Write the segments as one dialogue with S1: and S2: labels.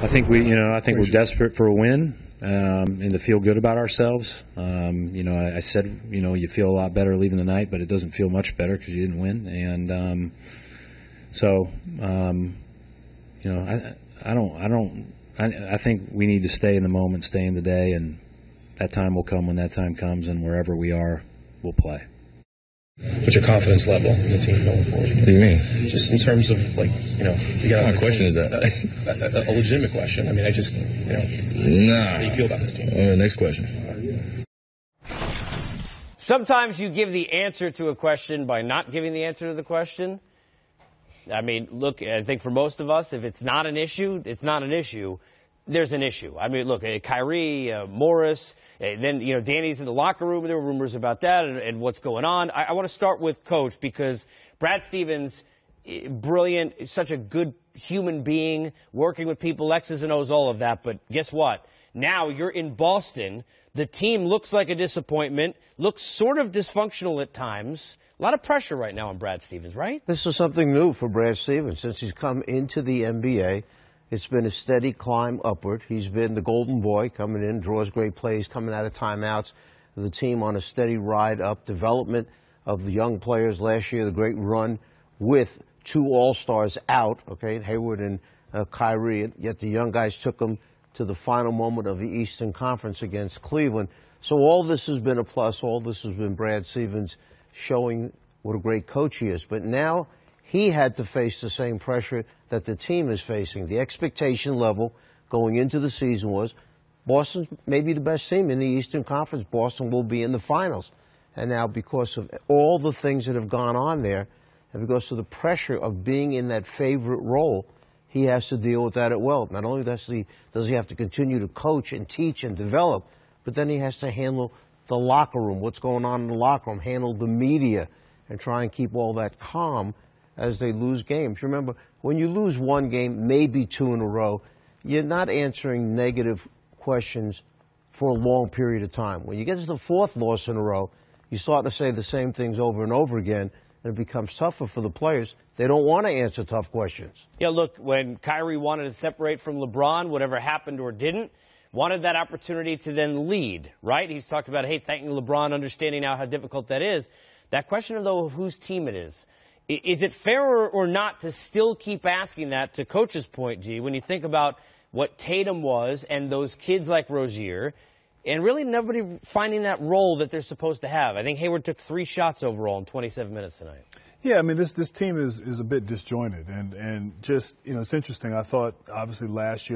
S1: I think we're desperate for a win and to feel good about ourselves. I said, you feel a lot better leaving the night, but it doesn't feel much better because you didn't win. And I think we need to stay in the moment, stay in the day, and that time will come when that time comes, and wherever we are, we'll play.
S2: What's your confidence level in the team going forward?
S3: What do you mean?
S2: Just in terms of, what
S3: kind of question is that?
S2: A legitimate question. I mean, how do you feel about this team?
S3: Next question.
S4: Sometimes you give the answer to a question by not giving the answer to the question. I mean, look, I think for most of us, if it's not an issue, it's not an issue. There's an issue. I mean, look, Kyrie, Morris, then, Danny's in the locker room. There were rumors about that and what's going on. I want to start with Coach because Brad Stevens, brilliant, such a good human being, working with people, X's and O's, all of that. But guess what? Now you're in Boston. The team looks like a disappointment, looks sort of dysfunctional at times. A lot of pressure right now on Brad Stevens, right?
S5: This is something new for Brad Stevens. Since he's come into the NBA, it's been a steady climb upward. He's been the golden boy coming in, draws great plays, coming out of timeouts. The team on a steady ride up, development of the young players last year, the great run with two All-Stars out, Hayward and Kyrie, yet the young guys took them to the final moment of the Eastern Conference against Cleveland. So all this has been a plus. All this has been Brad Stevens showing what a great coach he is. But now he had to face the same pressure that the team is facing. The expectation level going into the season was Boston may be the best team in the Eastern Conference. Boston will be in the finals. And now because of all the things that have gone on there, and because of the pressure of being in that favorite role, he has to deal with that as well. Not only does he have to continue to coach and teach and develop, but then he has to handle the locker room, what's going on in the locker room, handle the media, and try and keep all that calm as they lose games. Remember, when you lose one game, maybe two in a row, you're not answering negative questions for a long period of time. When you get to the fourth loss in a row, you start to say the same things over and over again, and it becomes tougher for the players. They don't want to answer tough questions.
S4: Yeah, look, when Kyrie wanted to separate from LeBron, whatever happened or didn't, wanted that opportunity to then lead, right? He's talked about, hey, thanking LeBron, understanding now how difficult that is. That question, though, of whose team it is it fair or not to still keep asking that, to Coach's point, G, when you think about what Tatum was and those kids like Rozier, and really nobody finding that role that they're supposed to have? I think Hayward took 3 shots overall in 27 minutes tonight.
S6: Yeah, I mean, this team is a bit disjointed, and just, it's interesting. I thought, obviously,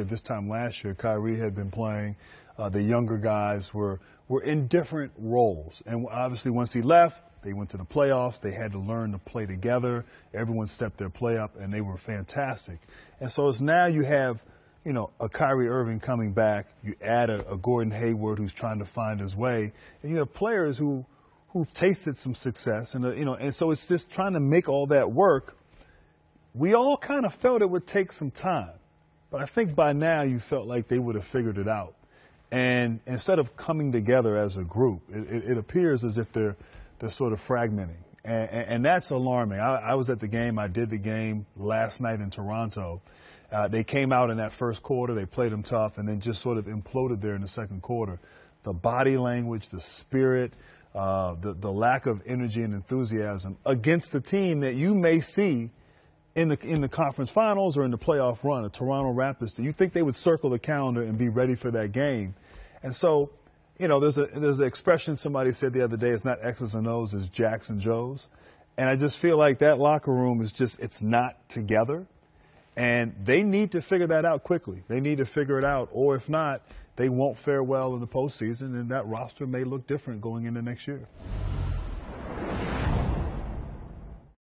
S6: this time last year, Kyrie had been playing. The younger guys were in different roles, and obviously once he left, they went to the playoffs. They had to learn to play together. Everyone stepped their play up, and they were fantastic. And so it's now you have, a Kyrie Irving coming back. You add a Gordon Hayward who's trying to find his way, and you have players who've tasted some success, and so it's just trying to make all that work. We all kind of felt it would take some time, but I think by now you felt like they would have figured it out. And instead of coming together as a group, it appears as if they're sort of fragmenting, and that's alarming. I was at the game. I did the game last night in Toronto. They came out in that first quarter. They played them tough, and then just sort of imploded there in the second quarter. The body language, the spirit, the lack of energy and enthusiasm against the team that you may see in the conference finals or in the playoff run, the Toronto Raptors. Do you think they would circle the calendar and be ready for that game? And so, there's an expression somebody said the other day, it's not X's and O's, it's Jacks and Joes. And I just feel like that locker room it's not together. And they need to figure that out quickly. They need to figure it out, or if not, they won't fare well in the postseason, and that roster may look different going into next year.